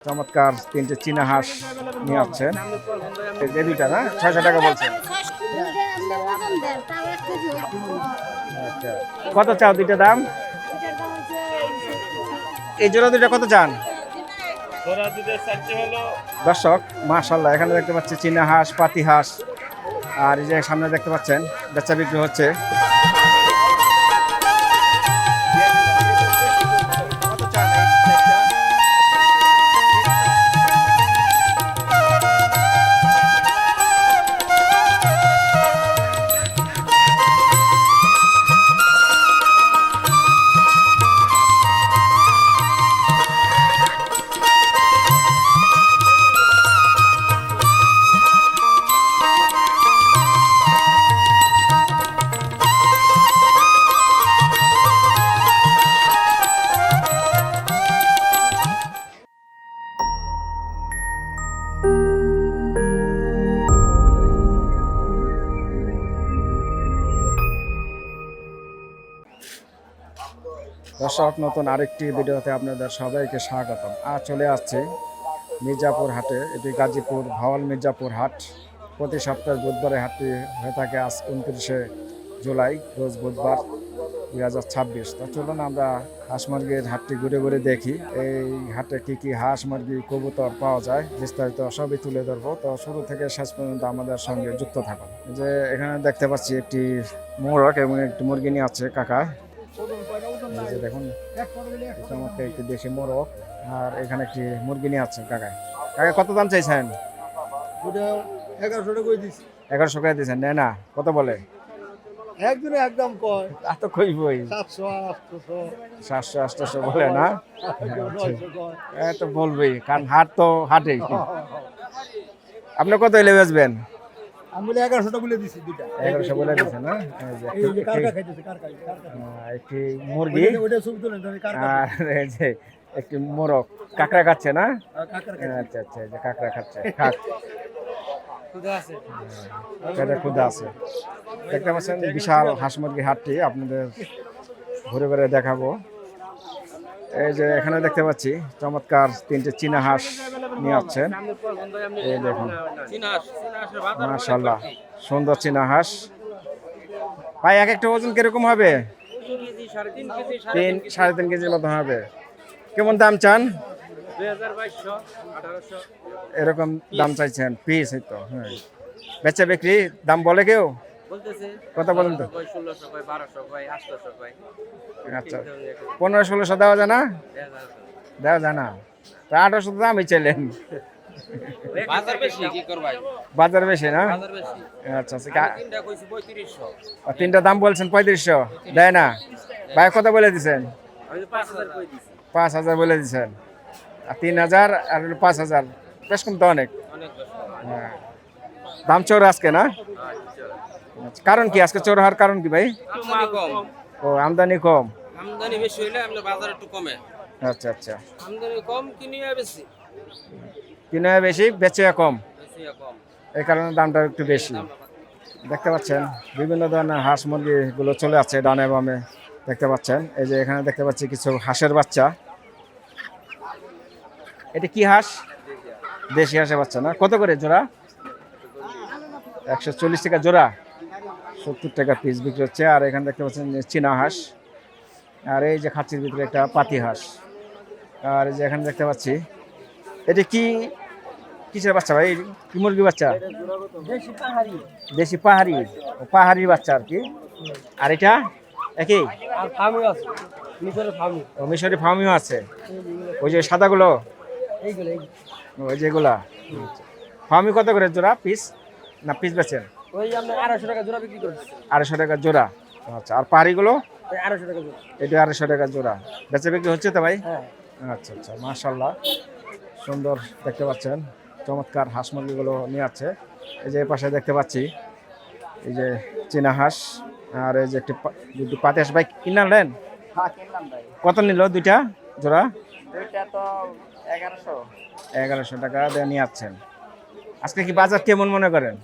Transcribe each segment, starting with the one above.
চমৎকার তিনটে চীনা হাঁস নিয়ে আসছেন। এই দুইটা না 600 টাকা বলছেন। আচ্ছা, কত চাও দুইটা দাম? এই জোড়া দুইটা কত চান? দর্শক মাশাআল্লাহ, এখানে দেখতে পাচ্ছি চীনা হাঁস, পাতি হাঁস, আর এই যে সামনে দেখতে পাচ্ছেন বেচা বিক্রি হচ্ছে। দর্শক, নতুন আরেকটি ভিডিওতে আপনাদের সবাইকে স্বাগতম। আজ চলে আসছে মির্জাপুর হাটে। এটি গাজীপুর ভাওয়াল মির্জাপুর হাট। প্রতি সপ্তাহে বুধবারে হাটটি হয়ে থাকে। আজ 29শে জুলাই, রোজ বুধবার 2026। তো চলুন আমরা হাঁস মুরগির হাটটি ঘুরে ঘুরে দেখি এই হাটে কি কি হাঁস মুরগি কবুতর পাওয়া যায়, বিস্তারিত সবই তুলে ধরবো। তো শুরু থেকে শেষ পর্যন্ত আমাদের সঙ্গে যুক্ত থাকুন। যে এখানে দেখতে পাচ্ছি একটি মোরগ এবং একটি মুরগি নিয়ে আছে কাকা। দেখুন চমৎকার একটি দেশি মোরগ, আর এখানে একটি মুরগি নিয়ে আছে কাকা। কাকা কত দাম চাইছেন? 1100 টাকা দিয়েছেন। নেয় না? কত বলে? একদিনে একদম কয় এত কইবই 700 800 বলে না? তো বলবেই, কারণ হাট তো হাটেই। আপনি কত এলে বেচবেন? আমি বলে 1100 বলে দিছি। দুইটা 1100 বলে দিয়েছেন না? এই যে কারকা খাইতেছে, কারকা একটি মুরগি ওটা সুপ তুলেন কারকা, আর এই যে একটি মোরগ কাঁকড়া খাচ্ছে না? কারকা আচ্ছা আচ্ছা, এই যে কাঁকড়া খাচ্ছে। খাক, খুদা আছে, পেটে ক্ষুধা আছে। দেখতে পাচ্ছেন বিশাল হাঁস মুরগি হাটটি আপনাদের ঘুরে ঘুরে দেখাবো। এই যে এখানে দেখতে পাচ্ছি চমৎকার তিনটে চীনা হাঁস নিয়ে আসছেন। এই দেখুন মাশাআল্লাহ, সুন্দর চীনা হাঁস। ভাই এক একটা ওজন কিরকম হবে? 3-3.5 কেজির মতো হবে। কেমন দাম চান? এরকম দাম চাইছেন পিস? এই তো হ্যাঁ, বেচা বিক্রি দাম বলে কেউ? কত বলেন তো? আচ্ছা, 1500-1600 দেওয়া যায় না? দেওয়া যায় না? 1800 দামই চাইলেন। বাজার বেশি না? আচ্ছা আচ্ছা, তিনটা দাম বলছেন 3500, দেয় না? ভাই কত বলে দিচ্ছেন? 5000 বলে দিচ্ছেন। আর 3000 আর 5000, বেশ কম তো, অনেক। হ্যাঁ, দাম চোর আজকে না? কারণ কি আজকে চোর হওয়ার কারণ কি ভাই? ও, আমদানি কম। আমদানি বেশি হইলে আমরা বাজার একটু কমে। আচ্ছা আচ্ছা, আমদানি কম, কিনিয়া বেশি। কিনা বেশি, বেচে কম, বেশি কম, এই কারণে দামটা একটু বেশি। দেখতে পাচ্ছেন বিভিন্ন ধরনের হাঁস মুরগিগুলো চলে আসছে ডানে বামে। দেখতে পাচ্ছেন এই যে এখানে দেখতে পাচ্ছি কিছু হাঁসের বাচ্চা। এটা কি হাঁস? দেশি হাঁসের বাচ্চা না? কত করে জোড়া? 140 টাকা জোড়া, 70 টাকা পিস বিক্রি হচ্ছে। আর এখানে দেখতে পাচ্ছেন চীনা হাঁস, আর এই যে খাঁচির ভিতরে একটা পাতি হাঁস। আর এই যে এখানে দেখতে পাচ্ছি এটা কি কিসের বাচ্চা ভাই? কি মুরগি বাচ্চা? দেশি পাহাড়ি, পাহাড়ি বাচ্চা আর কি। আর এটা একই? আর ফার্মও আছে, মিশরের ফার্মও। ও, মিশরি ফার্মিও আছে। ওই যে সাদাগুলো, এইগুলো ওই যেগুলা ফার্মি কত করে জোড়া পিস? না পিস বেচেন? ওই আমরা 250 টাকা জোড়া বিক্রি করছি। 250 টাকা জোড়া। আচ্ছা, আর পাহাড়িগুলো? 250 টাকা জোড়া। এটা 250 টাকা জোড়া। বেচা বিক্রি হচ্ছে তো ভাই? হ্যাঁ। আচ্ছা আচ্ছা, মাশাআল্লাহ, সুন্দর। দেখতে পাচ্ছেন চমৎকার হাঁস মুরগিগুলো নিয়ে আছে। এই যে পাশে দেখতে পাচ্ছি এই যে চীনা হাঁস, আর এই যে একটি দুটি পাতি হাঁস। ভাই কিনলেন? হ্যাঁ, কিনলাম ভাই। কত নিল দুইটা জোড়া? দুইটা তো 1100। 1100 টাকা দিয়ে নিয়ে আসছেন। আজকে কি বাজার কেমন মনে করেন?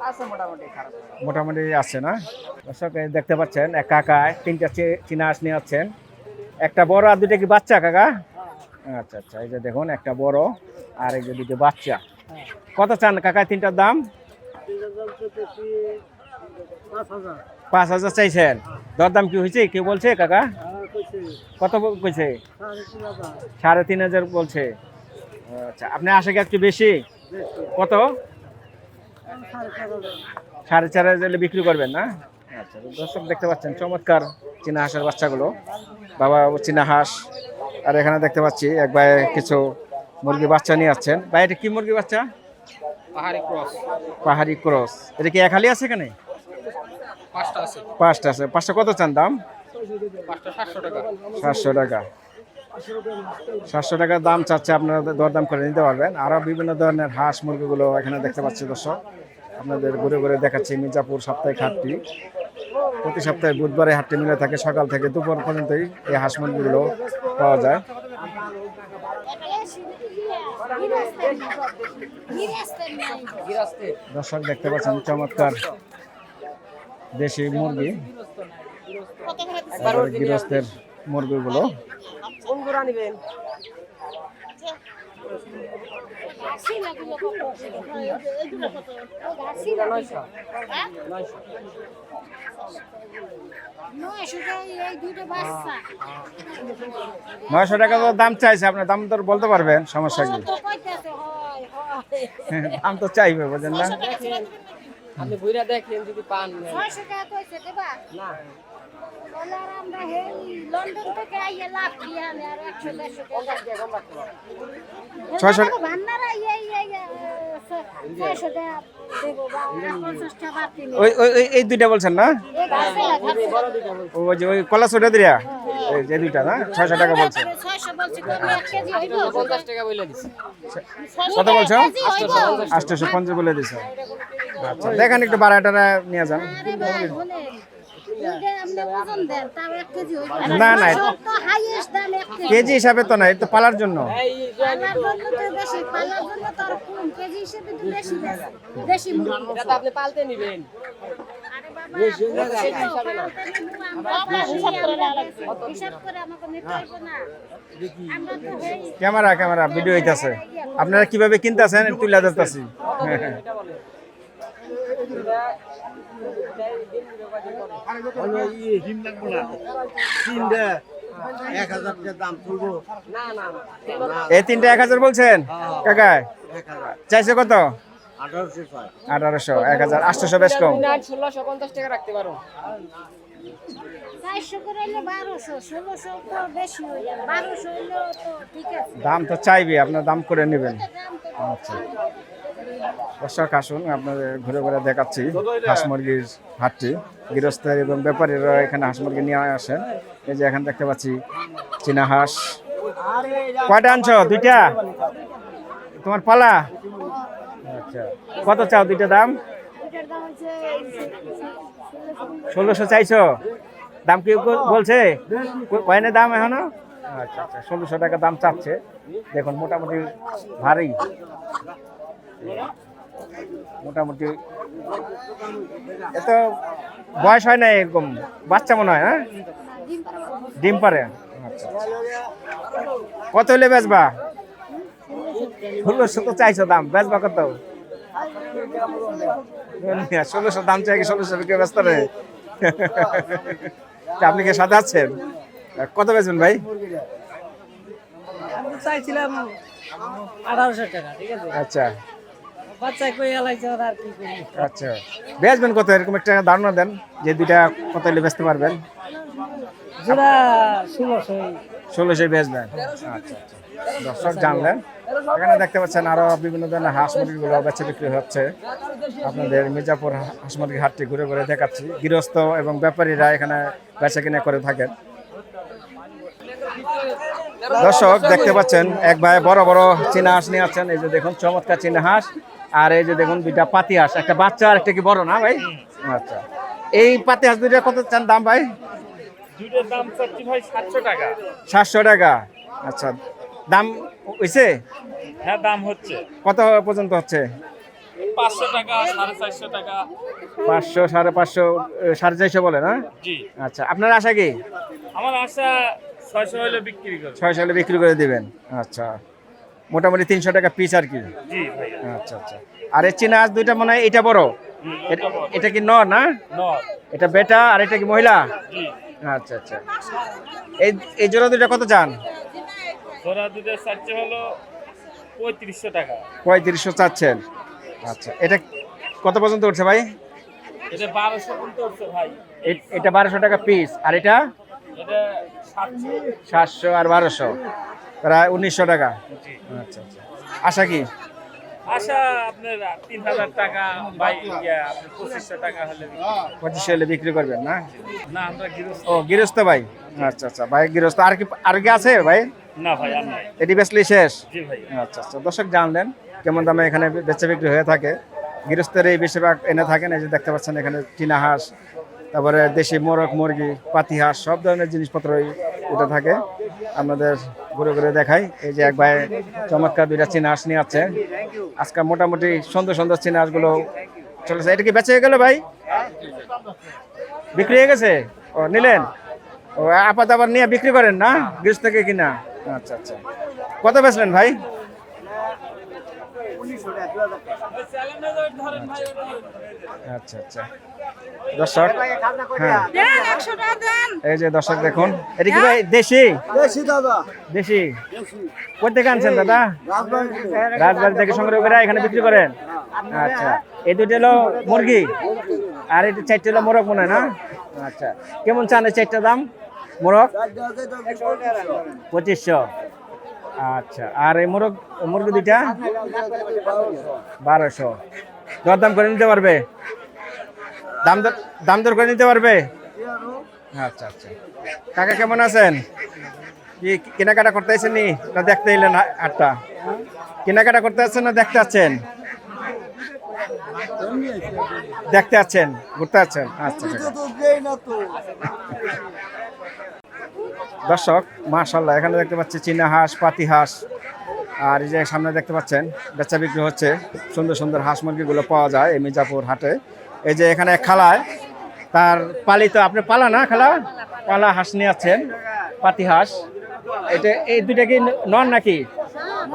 আছে মোটামুটি, খারাপ না। মোটামুটি আছে না? দর্শক, এই দেখতে পাচ্ছেন এক কাকা তিনটা চীনা হাঁস নিয়ে আসছেন। একটা বড় আর দুইটা কি বাচ্চা কাকা? আচ্ছা আচ্ছা, এই যে দেখুন একটা বড় আর এই যে দুটো বাচ্চা। কত চান কাকা তিনটার দাম? 5,000 চাইছেন। দরদাম কি হয়েছে, কেউ বলছে কাকা? কত কইছে? 3,500 বলছে। আচ্ছা, আপনি আশা কি একটু বেশি? কত? 4,500 বিক্রি করবেন না? আচ্ছা, দর্শক দেখতে পাচ্ছেন চমৎকার চীনা হাঁসের বাচ্চাগুলো। বাবা চীনা হাঁস। আর এখানে দেখতে পাচ্ছি এক ভাই কিছু মুরগি বাচ্চা নিয়ে আসছেন। ভাই এটা কি মুরগি বাচ্চা? পাহাড়ি ক্রস। পাহাড়ি ক্রস। এটা কি একালি আছে এখানে? 5টা আছে। 5টা আছে। 5টা কত চান দাম? 5টা 700 টাকা। 700 টাকা। 700 টাকা দাম চাচ্ছে, আপনারা দরদাম করে নিতে পারবেন। আরও বিভিন্ন ধরনের হাঁস মুরগিগুলো এখানে দেখতে পাচ্ছি দর্শক। আপনাদের ঘুরে ঘুরে দেখাচ্ছি মির্জাপুর সাপ্তাহিক হাটটি। প্রতি সপ্তাহে বুধবারে হাটটি মিলে থাকে, সকাল থেকে দুপুর পর্যন্তই এই হাঁস মুরগিগুলো পাওয়া যায়। দর্শক দেখতে পাচ্ছেন চমৎকার দেশি মুরগি, গৃহস্থের মুরগিগুলো। কোনগুলো নেবেন? নয়শো টাকা তো দাম চাইছে, আপনার দাম তো বলতে পারবেন, সমস্যা কি? দাম তো চাইবে, বুঝলেন না? আপনি বইরা দেখেন যদি পান। না লন্ডন থেকে আইয়ে লাভ দিয়ে আনে আর 100-150 ছয়শো। ওই ওই ওই- এই দুইটা বলছেন না? ওই যে ওই কলা সোডা দিয়া এই যে দুইটা না, 600 টাকা বলছেন। 50 টাকা বইলা দিছি। কত বলছো? 850 বলে দিছো। আচ্ছা, দেখেন একটু বাড়াটারা নিয়ে যান। না না, কেজি হিসাবে তো না, এটা তো পালার জন্য। এটা তো আপনি পালতে নিবেন। ক্যামেরা ক্যামেরা ভিডিও হইতাছে, আপনারা কিভাবে কিনতেছেন তুলে ধরতেছি। এই তিনটা 1000 বলছেন কাকা? চাইছে কত? 1800, 1000, 800 বেশ কম। 1650 টাকা রাখতে পারো। 400 করে হইলে 1200, 1600 তো বেশি হয়ে যাবে। 1200 হইলেও তো ঠিক আছে। দাম তো চাইবে, আপনার দাম করে নেবেন। আচ্ছা, দর্শক আসুন, আপনাদের ঘুরে ঘুরে দেখাচ্ছি হাঁস মুরগির হাটটি। গৃহস্থ এবং ব্যাপারীরা এখানে হাঁস মুরগি নিয়ে আসেন। এই যে এখানে দেখতে পাচ্ছি চীনা হাঁস। কয়টা আনছো? 2টা? তোমার পালা? আচ্ছা, কত চাও দুইটা দাম? এটার দাম হচ্ছে 1600 চাইছো? দাম কি বলছে? কয়নে দাম এখনো? আচ্ছা আচ্ছা, 1600 টাকা দাম চাচ্ছে। দেখুন মোটামুটি ভারী, মোটামুটি এত বয়স হয় না, এরকম বাচ্চা মনে হয়। হ্যাঁ, ডিম পারে। আচ্ছা, কত হলে বেচবা? 1600 তো চাইছো দাম, বেচবা কত? 1600 দাম চাই, 1600 বিক্রি ব্যস্ত রে। আপনি কি সাথে আছেন? কত বেচবেন ভাই? আমি চাইছিলাম 1800 টাকা, ঠিক আছে? আচ্ছা বাচ্চা কই আলাইছে আর কি করি। আচ্ছা, বেচবেন কত? এরকম একটা ধারণা দেন যে দুইটা কত হলে বেচতে পারবেন। জোড়া 1600। 1600 বেচবেন। আচ্ছা আচ্ছা, দর্শক জানলেন। এখানে দেখতে পাচ্ছেন আরো বিভিন্ন ধরনের হাঁস মুরগিগুলো বেচা বিক্রি হচ্ছে। আপনাদের মির্জাপুর হাঁস মুরগির হাটটি ঘুরে ঘুরে দেখাচ্ছি। গৃহস্থ এবং ব্যাপারীরা এখানে বেচা কিনা করে থাকেন। দর্শক দেখতে পাচ্ছেন এক ভাই বড় বড় চীনা হাঁস নিয়ে আসছেন। এই যে দেখুন চমৎকার চীনা হাঁস। আর এই যে দেখুন দুইটা পাতি হাঁস, একটা বাচ্চা আর একটা কি বড় না ভাই? আচ্ছা, এই পাতি হাঁস দুইটা কত চান দাম ভাই? দুইটার দাম চাচ্ছি ভাই 700 টাকা। 700 টাকা। আচ্ছা, দাম হয়েছে? হ্যাঁ, দাম হচ্ছে। কত পর্যন্ত হচ্ছে? 500 টাকা, 450 টাকা। 500, 550, 450 বলে না? জি, আচ্ছা, আপনার আশা কি? আমার আশা 600 হলে বিক্রি করব। 600 হলে বিক্রি করে দিবেন। আচ্ছা, মোটামুটি 300 টাকা পিস আর কি। জি ভাইয়া। আচ্ছা আচ্ছা। আর এই চীনা হাঁস দুইটা মনে হয় এটা বড়, এটা কি নর না? নর। এটা বেটা আর এটা কি মহিলা? জি। আচ্ছা আচ্ছা। এই জোড়া দুইটা কত চান? জোড়া দুধের চাচ্ছে হলো 3500 টাকা। 3500 চাচ্ছেন। আচ্ছা, এটা কত পর্যন্ত উঠছে ভাই? এটা 1200 পর্যন্ত উঠছে ভাই। এটা 1200 টাকা পিস, আর এটা এটা 700। 700 আর 1200 প্রায় 1900 টাকা। জি। আচ্ছা আচ্ছা। আশা কি? আশা আপনার 3000 টাকা বাই আপনার 2500 টাকা হলে বিক্রি করব। 2500 হলে বিক্রি করবেন না? না আমরা গৃহস্থ। ও গৃহস্থ ভাই। আচ্ছা আচ্ছা, ভাই গৃহস্থ। আর কি আছে ভাই? না ভাই আর নাই। এটি বেচলে শেষ? জি ভাই। আচ্ছা আচ্ছা। দর্শক জানলেন কেমন দামে এখানে বেচা বিক্রি হয়ে থাকে। গৃহস্থের এই বেশিরভাগ এনে থাকেন। এই যে দেখতে পাচ্ছেন এখানে চীনা হাঁস, তারপরে দেশি মোরগ মুরগি, পাতি হাঁস, সব ধরনের জিনিসপত্রই উঠে থাকে। আপনাদের ঘুরে ঘুরে দেখাই। এই যে এক ভাই চমৎকার দুইটা চীনা হাঁস নিয়ে আছে। আজকে মোটামুটি সুন্দর সুন্দর চীনা হাঁসগুলো চলেছে। এটা কি বেচে হয়ে গেল ভাই? বিক্রি হয়ে গেছে? ও নিলেন? ও আপাত আবার নিয়ে বিক্রি করেন না গৃহস্থ থেকে কিনা? আচ্ছা আচ্ছা। কত বেচলেন ভাই? আচ্ছা আচ্ছা। দর্শক, হ্যাঁ এই যে দর্শক দেখুন, এটা কি ভাই দেশি? দেশি কোথা থেকে আনছেন দাদা? রাজবাড়ি থেকে সংগ্রহ করে এখানে বিক্রি করেন? আচ্ছা, এই দুটো হলো মুরগি আর এটা 4টা হলো মোরগ মনে হয় না? আচ্ছা, কেমন চান এই 4টা দাম? মোরগ 2500। আচ্ছা, আর এই মুরগি দুইটা 1200। দরদাম করে নিতে পারবে? দাম দর করে নিতে পারবে? আচ্ছা আচ্ছা। কাকা কেমন আছেন? কি কেনাকাটা করতে আসছেন নি না দেখতে এলেন হাটটা? কেনাকাটা করতে আসছেন না দেখতে আছেন? দেখতে আছেন, ঘুরতে আছেন। আচ্ছা আচ্ছা। দর্শক মাশাআল্লাহ, এখানে দেখতে পাচ্ছি চীনা হাঁস, পাতি হাঁস, আর এই যে সামনে দেখতে পাচ্ছেন বেচা বিক্রি হচ্ছে। সুন্দর সুন্দর হাঁস মুরগিগুলো পাওয়া যায় এই মির্জাপুর হাটে। এই যে এখানে খালায় তার পালিত, আপনি পালা না খালা? পালা হাঁস নিয়ে আছেন, পাতি হাঁস। এটা এই দুইটা কি নন নাকি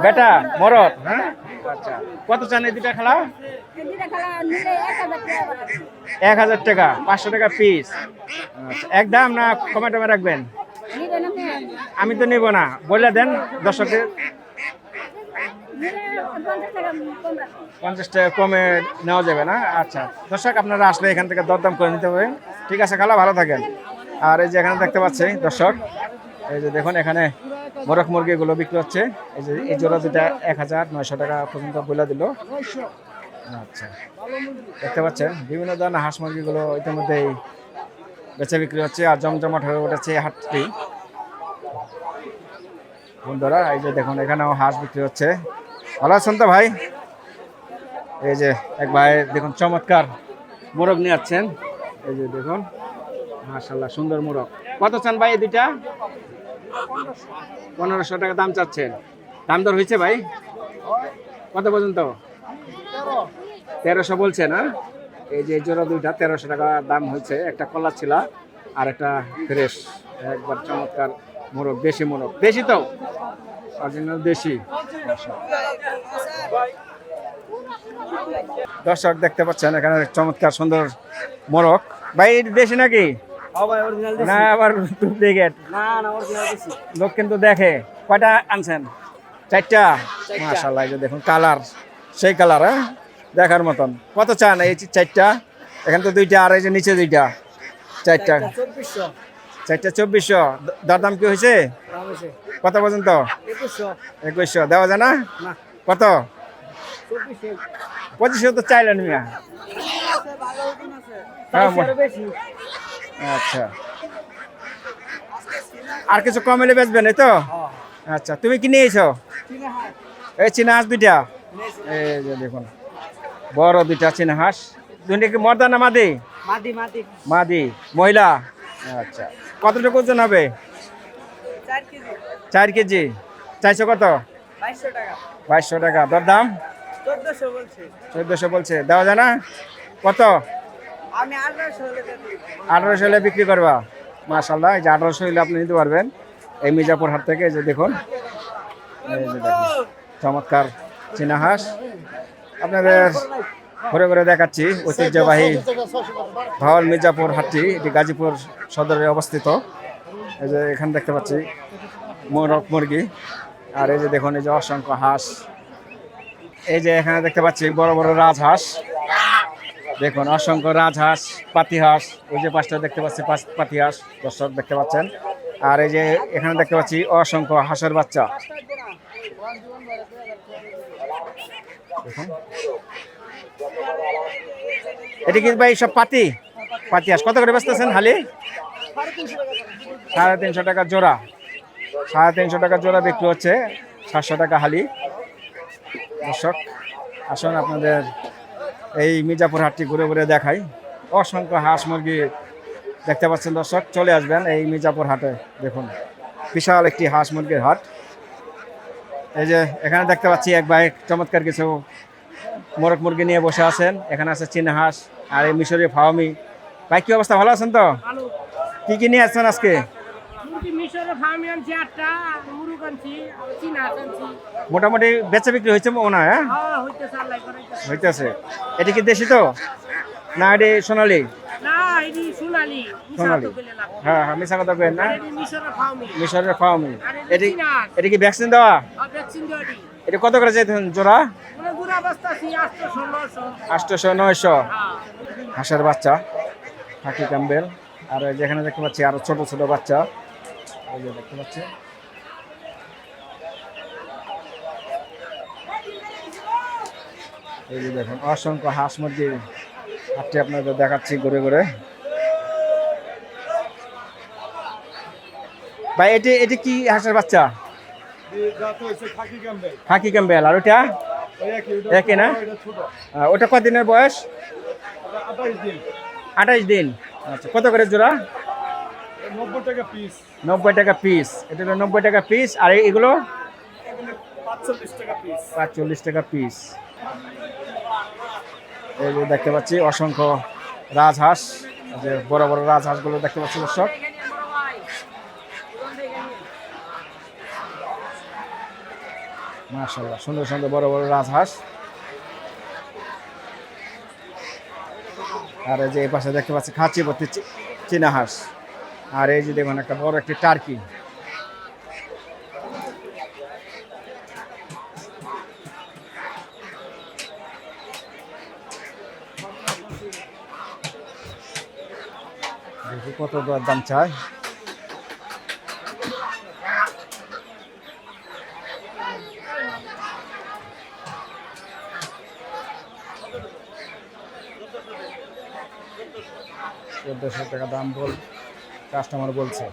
বেটা মরদ? হ্যাঁ আচ্ছা। কত চান এই দুইটা খালা? 1000 টাকা, 500 টাকা পিস। আচ্ছা, একদম না কমে টমে রাখবেন? আমি তো নিব না, বলে দেন দর্শকের। 50 টাকা কমে নেওয়া যাবে না? আচ্ছা দর্শক, আপনারা আসলে এখান থেকে দরদাম করে নিতে হবে। ঠিক আছে খালা, ভালো থাকেন। আর এই যে এখানে দেখতে পাচ্ছি দর্শক, এই যে দেখুন এখানে মোরগ মুরগিগুলো বিক্রি হচ্ছে। এই যে এই জোড়া দুটা 1900 টাকা পর্যন্ত বলে দিল। আচ্ছা, দেখতে পাচ্ছেন বিভিন্ন ধরনের হাঁস মুরগিগুলো ইতিমধ্যেই বেচা বিক্রি হচ্ছে আর জমজমাট হয়ে উঠেছে এই হাটটি। বন্ধুরা এই যে দেখুন এখানেও হাঁস বিক্রি হচ্ছে। ভালো আছেন তো ভাই? এই যে এক ভাই দেখুন চমৎকার মোরগ নিয়ে আসছেন। এই যে দেখুন মাশাআল্লাহ সুন্দর মোরগ। কত চান ভাই এই দুইটা? 1500 টাকা দাম চাচ্ছেন। দাম দর হয়েছে ভাই? কত পর্যন্ত? 1300 বলছে না? এই যে জোড়া দুইটা 1300 টাকা দাম হয়েছে। একটা কলা ছিল আর একটা ফ্রেশ, একবার চমৎকার মোরগ, দেশি মোরগ। দেশি তো? অরিজিনাল দেশি। দর্শক দেখতে পাচ্ছেন এখানে চমৎকার সুন্দর মোরগ। ভাই দেশি নাকি না আবার ডুপ্লিকেট? লোক কিন্তু দেখে। কয়টা আনছেন? 4টা। মাশাআল্লাহ, এই যে দেখুন কালার, সেই কালার, হ্যাঁ দেখার মতন। কত চান এই 4টা? এখানে তো 2টা আর এই যে নিচে 2টা, 4টা। 4টা 2400। দরদাম কি হয়েছে? কত পর্যন্ত? 2100 দেওয়া যায় না? কত? 2500 তো চাইলেন মিয়া। আচ্ছা, আর কিছু কম হলে বেচবেন এই তো? আচ্ছা, তুমি কি নিয়েছো? এই চীনা হাঁস 2টা। এই যে দেখুন বড় 2টা চীনা হাঁস। দুইটা কি মর্দা না মাদি? মাদি, মহিলা। আচ্ছা, কতটুকু ওজন হবে? 4 কেজি। চাইছো কত? 2200 টাকা। দরদাম? 1400 বলছে। দেওয়া যায় না? কত? 1800 হলে বিক্রি করবা? মাশাআল্লাহ, এই যে 1800 হলে আপনি নিতে পারবেন। এই মির্জাপুর হাট থেকে, এই যে দেখুন, এই যে দেখুন চমৎকার চীনা হাঁস আপনাদের ঘুরে ঘুরে দেখাচ্ছি। ঐতিহ্যবাহী ভাওয়াল মির্জাপুর হাটটি, এটি গাজীপুর সদরে অবস্থিত। এই যে এখানে দেখতে পাচ্ছি মোরগ মুরগি, আর এই যে দেখুন এই যে অসংখ্য হাঁস। এই যে এখানে দেখতে পাচ্ছি বড় বড় রাজহাঁস, দেখুন অসংখ্য রাজহাঁস, পাতি হাঁস, ওই যে পাঁচটা দেখতে পাচ্ছি পাতি হাঁস দর্শক দেখতে পাচ্ছেন। আর এই যে এখানে দেখতে পাচ্ছি অসংখ্য হাঁসের বাচ্চা। দেখুন এটি কি ভাই সব পাতি হাঁস কত করে বেচতেছেন হালি? 350 টাকা জোড়া, 350 টাকা জোড়া বিক্রি হচ্ছে, 700 টাকা হালি। দর্শক আসুন আপনাদের এই মির্জাপুর হাটটি ঘুরে ঘুরে দেখাই। অসংখ্য হাঁস মুরগি দেখতে পাচ্ছেন দর্শক, চলে আসবেন এই মির্জাপুর হাটে। দেখুন বিশাল একটি হাঁস মুরগির হাট। এই যে এখানে দেখতে পাচ্ছি এক ভাই চমৎকার কিছু মোরগ মুরগি নিয়ে বসে আছেন। এখানে আছে চীনা হাঁস আর এই মিশরীয় ফাওমি। ভাই কি অবস্থা, ভালো আছেন তো? কি কি নিয়ে আসছেন আজকে? মোটামুটি বেচা বিক্রি হয়েছে মনে হয়? হ্যাঁ হইতেছে। এটি কি দেশি তো না এটি সোনালি? সোনালি, হ্যাঁ হ্যাঁ মিশা কথা কেন না, মিশরের ফাওমি। এটি কি ভ্যাকসিন দেওয়া? এটা কত করে চাইতেন জোড়া? 800-900। হাঁসের বাচ্চা খাকি ক্যাম্বেল। আর যেখানে দেখতে পাচ্ছি আরো ছোট ছোট বাচ্চা, এই যে দেখতে পাচ্ছি। এই যে দেখুন অসংখ্য হাঁস মুরগির হাটটি আপনাদের দেখাচ্ছি ঘুরে ঘুরে। ভাই এটি এটি কি হাঁসের বাচ্চা? খাকি ক্যাম্বেল। আর ওটা একই না? ওটা কদিনের বয়স? 28 দিন। আচ্ছা কত করে জোড়া? 90 টাকা পিস। 90 টাকা পিস। এটা হলো 90 টাকা পিস। আর এগুলো 45 টাকা পিস। 45 টাকা পিস। এই যে দেখতে পাচ্ছি অসংখ্য রাজহাঁস, যে বড় বড় রাজহাঁসগুলো দেখতে পাচ্ছি দর্শক। মাশাআল্লাহ সুন্দর সুন্দর বড় বড় রাজহাঁস। আর এই যে এই পাশে দেখতে পাচ্ছি খাঁচি ভর্তি চীনা হাঁস। আর এই যে দেখুন একটা বড় একটি টার্কি। দেখি কত দাম চায়। টাকা দাম বল কাস্টমার বলছে।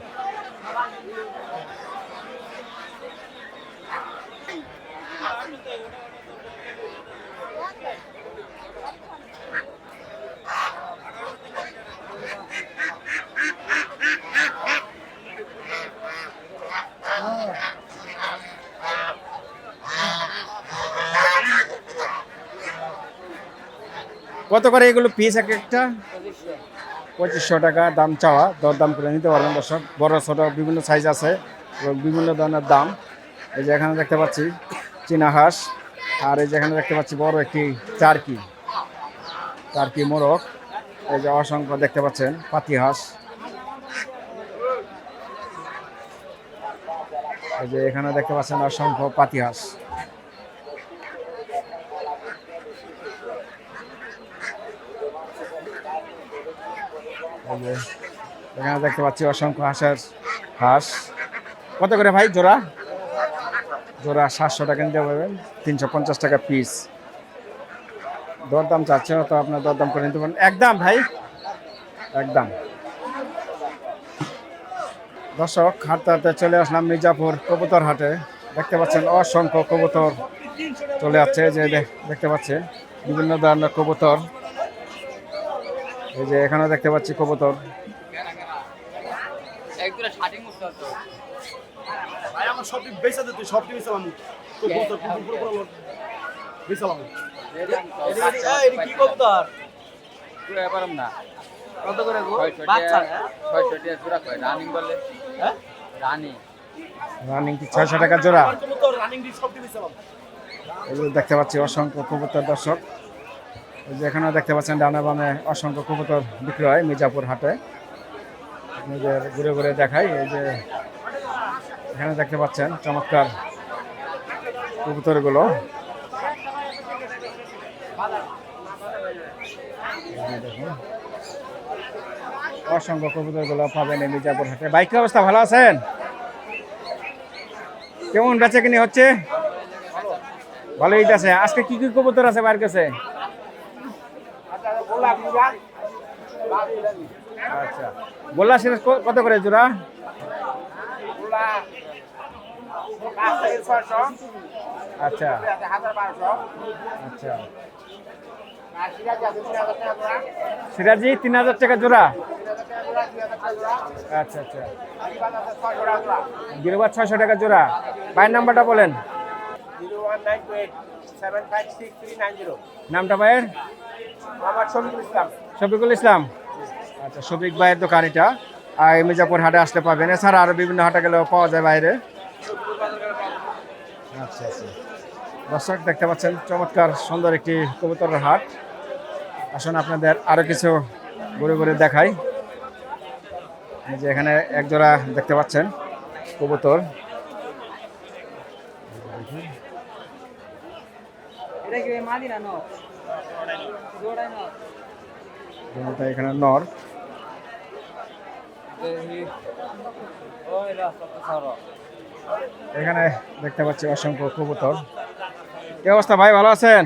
কত করে এগুলো পিস এক একটা? 2500 টাকা দাম চাওয়া, দরদাম করে নিতে পারবেন দর্শক। বড় ছোট বিভিন্ন সাইজ আছে এবং বিভিন্ন ধরনের দাম। এই যে এখানে দেখতে পাচ্ছি চীনা হাঁস, আর এই যে এখানে দেখতে পাচ্ছি বড় একটি টার্কি মোরগ। এই যে অসংখ্য দেখতে পাচ্ছেন পাতি হাঁস। এই যে এখানে দেখতে পাচ্ছেন অসংখ্য পাতি হাঁস। এখানে দেখতে পাচ্ছি অসংখ্য হাঁস। কত করে ভাই জোড়া? জোড়া 700 টাকা নিতে পারবেন, 350 টাকা পিস। দরদাম চাচ্ছে তো আপনার দরদাম করে নিতে পারেন একদম ভাই, একদম। দর্শক হাঁটতে হাঁটতে চলে আসলাম মির্জাপুর কবুতর হাটে। দেখতে পাচ্ছেন অসংখ্য কবুতর চলে যাচ্ছে, যে দেখতে পাচ্ছেন বিভিন্ন ধরনের কবুতর। এই যে এখানে দেখতে পাচ্ছি কবুতর। ভাই আমার সব বেচা দিতে সব বেচালাম তো কবুতর পুরো বেচালাম। এই কি কবুতর? পুরো ব্যাপারম না। কত করে গো? 600 টাকা জোড়া কয় রানিং বলে। হ্যাঁ রানি রানিং কি 600 টাকা জোড়া? আমার কবুতর রানিং ডিশ সব টিভি চালাম। এই যে দেখতে পাচ্ছি অসংখ্য কবুতর দর্শক। এই যে এখানেও দেখতে পাচ্ছেন ডানা বামে অসংখ্য কবুতর বিক্রি হয় মির্জাপুর হাটে। আপনাদের ঘুরে ঘুরে দেখাই। এই যে এখানে দেখতে পাচ্ছেন চমৎকার কবুতরগুলো। এই যে দেখুন অসংখ্য কবুতরগুলো পাবেন এই মির্জাপুর হাটে। বাইক কি অবস্থা, ভালো আছেন? কেমন বেচা কিনি হচ্ছে? ভালোই আছে। আজকে কি কি কবুতর আছে বাইরের কাছে? আচ্ছা, গোল্লা সিরাজ কত করে জোড়া? আচ্ছা আচ্ছা, সিরাজি 3000 টাকা জোড়া। আচ্ছা আচ্ছা, গিরবাদ 600 টাকা জোড়া। ভাইয়ের নাম্বারটা বলেন। 01928756390। নামটা ভাইয়ের? আমার শফিকুল ইসলাম। শফিকুল ইসলাম। আচ্ছা, শফিক ভাইয়ের দোকান এটা। আর এই মির্জাপুর হাটে আসলে পাবেন। এছাড়া আরো বিভিন্ন হাটে গেলেও পাওয়া যায় বাইরে। আচ্ছা আচ্ছা, দর্শক দেখতে পাচ্ছেন চমৎকার সুন্দর একটি কবুতরের হাট। আসুন আপনাদের আরো কিছু ঘুরে ঘুরে দেখাই। এই যে এখানে এক জোড়া দেখতে পাচ্ছেন কবুতর। এটা কি মাদিনা ন জোড়াই ন দুটোটা এখানে নর। এখানে দেখতে পাচ্ছি অসংখ্য কবুতর। কি অবস্থা ভাই, ভালো আছেন?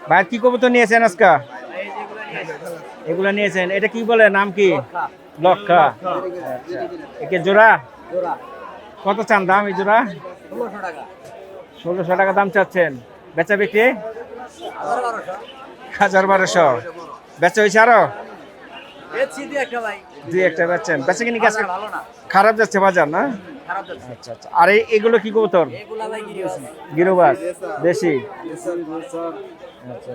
ভাই কি কবুতর নিয়েছেন আজকে? এগুলা নিয়েছেন, এটা কি বলে, নাম কি? লক্ষা। আচ্ছা, একে জোড়া কত চান দাম? এই জোড়া 1600 টাকা 1600 টাকা দাম চাচ্ছেন। বেচা বিক্রি 1200। বেচা হয়েছে আরো বেচছি দি একটা ভাই, দুই একটা বেচছেন। বেচা কিনি কি আজকে ভালো না, খারাপ যাচ্ছে বাজার না? খারাপ যাচ্ছে। আচ্ছা আচ্ছা, আর এগুলো কি কবুতর? এগুলা ভাই গিরিবাস গিরোবাস দেশি। আচ্ছা,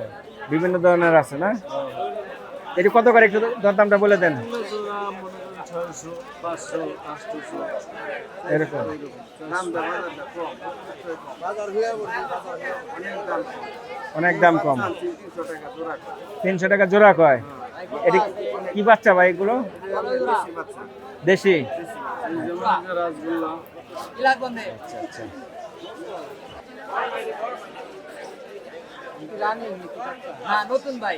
বিভিন্ন ধরনের আছে না? এটি কত করে একটু দরদামটা বলে দেন। এরকম অনেক দাম কম। 300 টাকা জোড়া কয়। এটি কি বাচ্চা ভাই এগুলো? দেশি। আচ্ছা আচ্ছা, হ্যাঁ নতুন ভাই।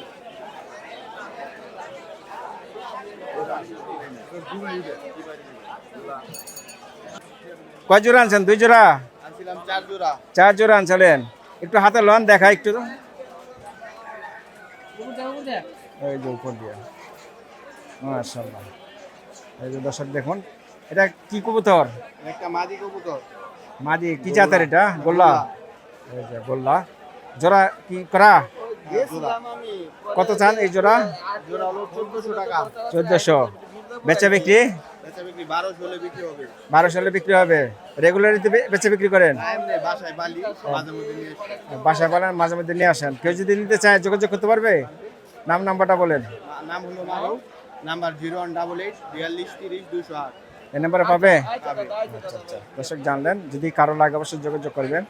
কয় জোড়া আনছেন? 2 জোড়া? আনছিলাম 4 জোড়া। 4 জোড়া আনছিলেন। একটু হাতে লন দেখা একটু। এই যে উপর দিয়ে, মাশাআল্লাহ। এই যে দর্শক দেখুন, এটা কি কবুতর? একটা মাদি কবুতর। মাদি কি জাতের এটা? গোল্লা। এই যে গোল্লা। জোড়া কি করা? দিয়েছিলাম আমি। কত চান এই জোড়া? জোড়া হলো 1400 টাকা। 1400। বেচা বিক্রি? বেচা বিক্রি 1200 হলে বিক্রি হবে। 1200 হলে বিক্রি হবে। রেগুলারিতে বেচা বিক্রি করেন? টাইম নেই, বাসায় বালি মাঝে মধ্যে নিয়ে আসি। বাসা বানান, মাঝে মধ্যে নিয়ে আসেন। কেউ যদি নিতে চায় যোগাযোগ করতে পারবে? নাম্বারটা বলেন। নাম হলো মারুফ, নাম্বার 01888 42 30 208। এই নাম্বারে পাবে? আচ্ছা আচ্ছা, দর্শক জানলেন, যদি কারো লাগে অবশ্যই যোগাযোগ করবেন।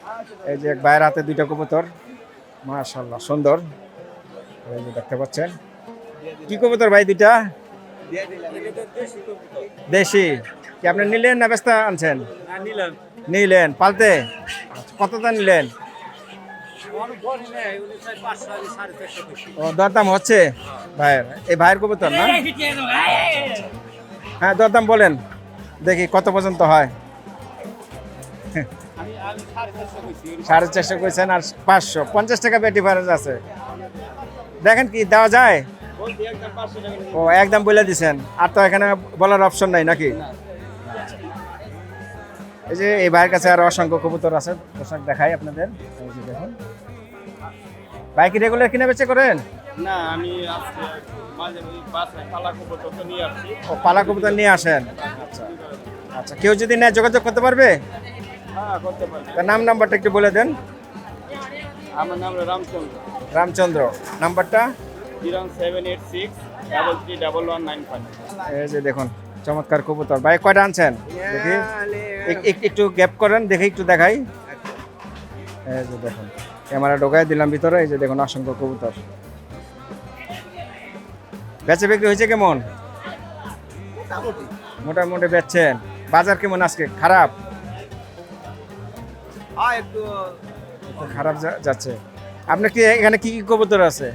এই যে এক ভাইয়ের হাতে 2টা কবুতর, মাশাআল্লাহ সুন্দর। এই যে দেখতে পাচ্ছেন কি কবুতর ভাই 2টা? দেশি। কি আপনি নিলেন না বেচতে আনছেন? নিলেন পালতে? কতটা নিলেন? ও, দরদাম হচ্ছে ভাইয়ের? এই ভাইয়ের কবুতর না? হ্যাঁ, দরদাম বলেন দেখি কত পর্যন্ত হয়। 450 কইছেন আর 550 টাকা বেটি ডিফারেন্স আছে। দেখেন কি দেওয়া যায়? ও, একদম বলে দিছেন, আর তো এখানে বলার অপশন নাই নাকি? এই যে এই ভাইয়ের কাছে আরো অসংখ্য কবুতর আছে, দর্শক দেখাই আপনাদের। এই যে দেখুন, ভাই কি রেগুলার কিনে বেচে করেন? না, আমি আজকে মাঝে মাঝে বাসায় পালা কবুতর তো নিয়ে আসছি। ও, পালা কবুতর নিয়ে আসেন। আচ্ছা আচ্ছা, কেউ যদি নেয় যোগাযোগ করতে পারবে? হ্যাঁ, করতে পারি। তার নাম্বারটা একটু বলে দেন। আমার নাম হলো রামচন্দ্র। রামচন্দ্র। নাম্বারটা? 07863 331195। এই যে দেখুন চমৎকার কবুতর। ভাই কয়টা আনছেন দেখি? একটু গ্যাপ করেন, দেখে একটু দেখাই। এই যে দেখুন, ক্যামেরা ঢোকাই দিলাম ভিতরে। এই যে দেখুন অসংখ্য কবুতর। বেচে বিক্রি হয়েছে কেমন? মোটামুটি মোটামুটি বেচছেন। বাজার কেমন আজকে? খারাপ? একটু খারাপ যাচ্ছে। আপনার কি এখানে কি কি কবুতর আছে?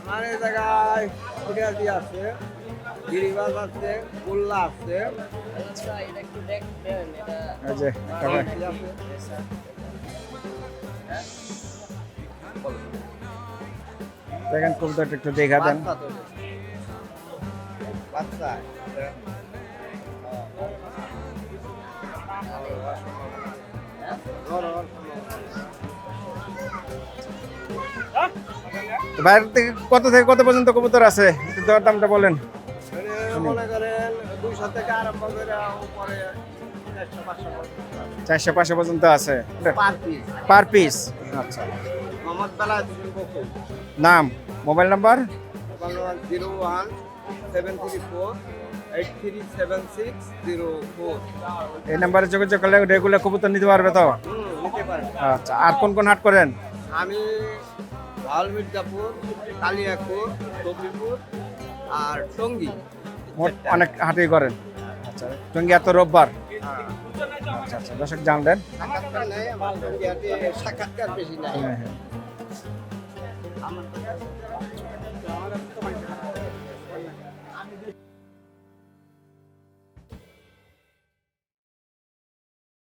আমার এই জায়গায় ফুটিয়াদি আছে, গিরিবাজ আছে, গোল্লা আছে, আচ্ছা এটা একটু দেখবেন এটা এই যে তবে দেখেন কবুতরটা একটু দেখা দেন। বাচ্চা তো বাইরে থেকে কত পর্যন্ত কবুতর আছে? একটু দর দামটা বলেন। মনে করেন 200 থেকে আরম্ভ করে উপরে 400-500 পর্যন্ত আছে পার পিস। Per piece. আচ্ছা, মোহাম্মদ বেলায়েত হোসেন বকুল, নাম, মোবাইল নাম্বার? 010173483760 এই নাম্বারে যোগাযোগ করলে রেগুলার কবুতর নিতে পারবে তো? নিতে পারেন। আচ্ছা, আর কোন কোন হাট করেন? আমি ভাওয়াল মির্জাপুর, কালিয়াকুর, তবলিপুর আর টঙ্গী। মোট অনেক হাটই করেন। আচ্ছা, টঙ্গী এত রোববার। আচ্ছা আচ্ছা, দর্শক জানলেন। সাক্ষাৎকার নেই আমার টঙ্গী হাটে, সাক্ষাৎকার বেশি নাই। হ্যাঁ হ্যাঁ। আমার